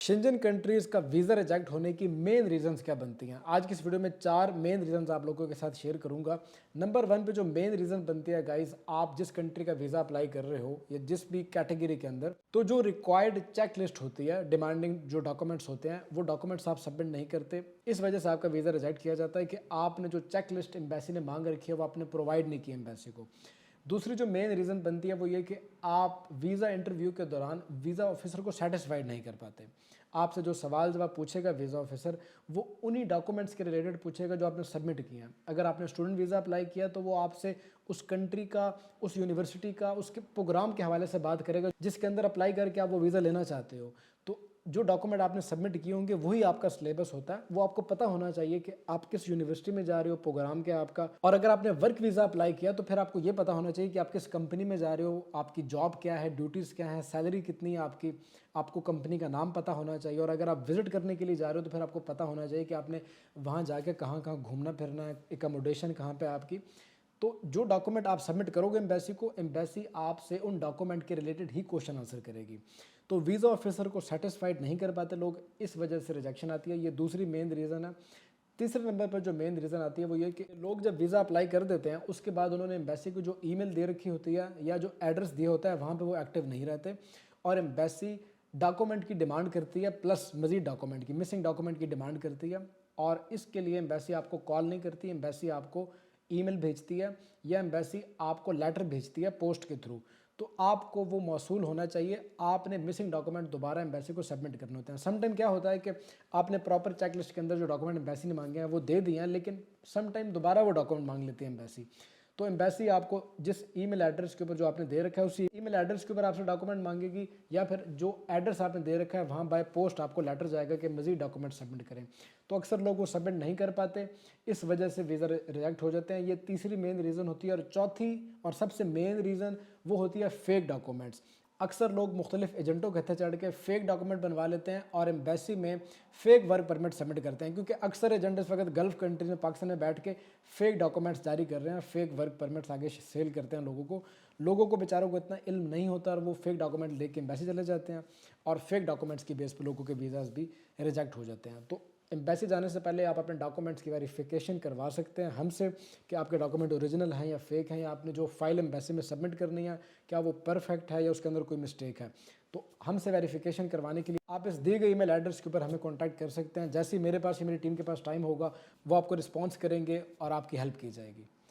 Shenzhen countries का visa reject होने की मेन रीजंस क्या बनती हैं। आज की इस वीडियो में 4 मेन रीजंस आप लोगों के साथ शेयर करूंगा। नंबर 1 पे जो मेन रीजन बनती है गाइस, आप जिस कंट्री का वीज़ा अप्लाई कर रहे हो या जिस भी कैटेगरी के अंदर, तो जो रिक्वायर्ड चेक लिस्ट होती है, डिमांडिंग जो डॉक्यूमेंट्स होते हैं, वो डॉक्यूमेंट्स आप सबमिट नहीं करते। इस वजह से आपका वीज़ा रिजेक्ट किया जाता है कि आपने जो चेक लिस्ट एम्बेसी ने मांग रखी है वो आपने प्रोवाइड नहीं की एम्बेसी को। दूसरी जो मेन रीज़न बनती है वो ये कि आप वीज़ा इंटरव्यू के दौरान वीज़ा ऑफिसर को सेटिस्फाइड नहीं कर पाते। आपसे जो सवाल जवाब पूछेगा वीज़ा ऑफिसर, वो उन्हीं डॉक्यूमेंट्स के रिलेटेड पूछेगा जो आपने सबमिट किए हैं। अगर आपने स्टूडेंट वीज़ा अप्लाई किया तो वो आपसे उस कंट्री का, उस यूनिवर्सिटी का, उसके प्रोग्राम के हवाले से बात करेगा जिसके अंदर अप्लाई करके आप वो वीज़ा लेना चाहते हो। तो जो डॉक्यूमेंट आपने सबमिट किए होंगे वही आपका सिलेबस होता है। वो आपको पता होना चाहिए कि आप किस यूनिवर्सिटी में जा रहे हो, प्रोग्राम क्या है आपका। और अगर आपने वर्क वीज़ा अप्लाई किया तो फिर आपको ये पता होना चाहिए कि आप किस कंपनी में जा रहे हो, आपकी जॉब क्या है, ड्यूटीज़ क्या है, सैलरी कितनी है आपकी। आपको कंपनी का नाम पता होना चाहिए। और अगर आप विजिट करने के लिए जा रहे हो तो फिर आपको पता होना चाहिए कि आपने वहाँ जाके कहाँ कहाँ घूमना फिरना है, एकोमोडेशन कहाँ पे आपकी। तो जो डॉक्यूमेंट आप सबमिट करोगे एम्बेसी को, एम्बेसी आपसे उन डॉक्यूमेंट के रिलेटेड ही क्वेश्चन आंसर करेगी। तो वीज़ा ऑफिसर को सेटिस्फाइड नहीं कर पाते लोग, इस वजह से रिजेक्शन आती है। ये दूसरी मेन रीज़न है। तीसरे नंबर पर जो मेन रीज़न आती है वो ये कि लोग जब वीज़ा अप्लाई कर देते हैं उसके बाद उन्होंने एम्बेसी को जो ईमेल दे रखी होती है या जो एड्रेस दिया होता है वहाँ पे वो एक्टिव नहीं रहते। और एम्बेसी डॉक्यूमेंट की डिमांड करती है, प्लस मज़ीद डॉक्यूमेंट की, मिसिंग डॉक्यूमेंट की डिमांड करती है। और इसके लिए एम्बेसी आपको कॉल नहीं करती, एम्बेसी आपको ईमेल भेजती है या एम्बेसी आपको लेटर भेजती है पोस्ट के थ्रू। तो आपको वो मौसूल होना चाहिए। आपने मिसिंग डॉक्यूमेंट दोबारा एम्बेसी को सबमिट करने होते हैं। समटाइम क्या होता है कि आपने प्रॉपर चेक लिस्ट के अंदर जो डॉक्यूमेंट एम्बेसी ने मांगे हैं वो दे दिए हैं, लेकिन समटाइम दोबारा वो डॉक्यूमेंट मांग लेती है एम्बेसी। तो एम्बेसी आपको जिस ईमेल एड्रेस के ऊपर जो आपने दे रखा है उसी ईमेल एड्रेस के ऊपर आपसे डॉक्यूमेंट मांगेगी, या फिर जो एड्रेस आपने दे रखा है वहाँ बाय पोस्ट आपको लेटर जाएगा कि मज़ीद डॉक्यूमेंट सबमिट करें। तो अक्सर लोग वो सबमिट नहीं कर पाते, इस वजह से वीज़ा रिजेक्ट हो जाते हैं। ये तीसरी मेन रीज़न होती है। और चौथी और सबसे मेन रीज़न वो होती है फेक डॉक्यूमेंट्स। अक्सर लोग मुख्तलिफ एजेंटों के हथे चढ़ के फेक डॉक्यूमेंट बनवा लेते हैं और एम्बेसी में फेक वर्क परमिट सबमिट करते हैं, क्योंकि अक्सर एजेंट इस वक्त गल्फ़ कंट्रीज में, पाकिस्तान में बैठ के फेक डॉक्यूमेंट्स जारी कर रहे हैं, फेक वर्क परमिट्स आगे सेल करते हैं लोगों को बेचारों को इतना इल्म नहीं होता और वो फेक डॉक्यूमेंट लेके एम्बेसी चले जाते हैं और फेक डॉक्यूमेंट्स की बेस पर लोगों के वीज़ाज़ भी रिजेक्ट हो जाते हैं। तो एम्बेसी जाने से पहले आप अपने डॉक्यूमेंट्स की वेरिफिकेशन करवा सकते हैं हमसे कि आपके डॉक्यूमेंट ओरिजिनल हैं या फेक हैं, या आपने जो फाइल एम्बेसी में सबमिट करनी है क्या वो परफेक्ट है या उसके अंदर कोई मिस्टेक है। तो हमसे वेरिफिकेशन करवाने के लिए आप इस दिए गए ईमेल एड्रेस के ऊपर हमें कॉन्टैक्ट कर सकते हैं। जैसे ही मेरे पास या मेरी टीम के पास टाइम होगा वो आपको रिस्पॉन्स करेंगे और आपकी हेल्प की जाएगी।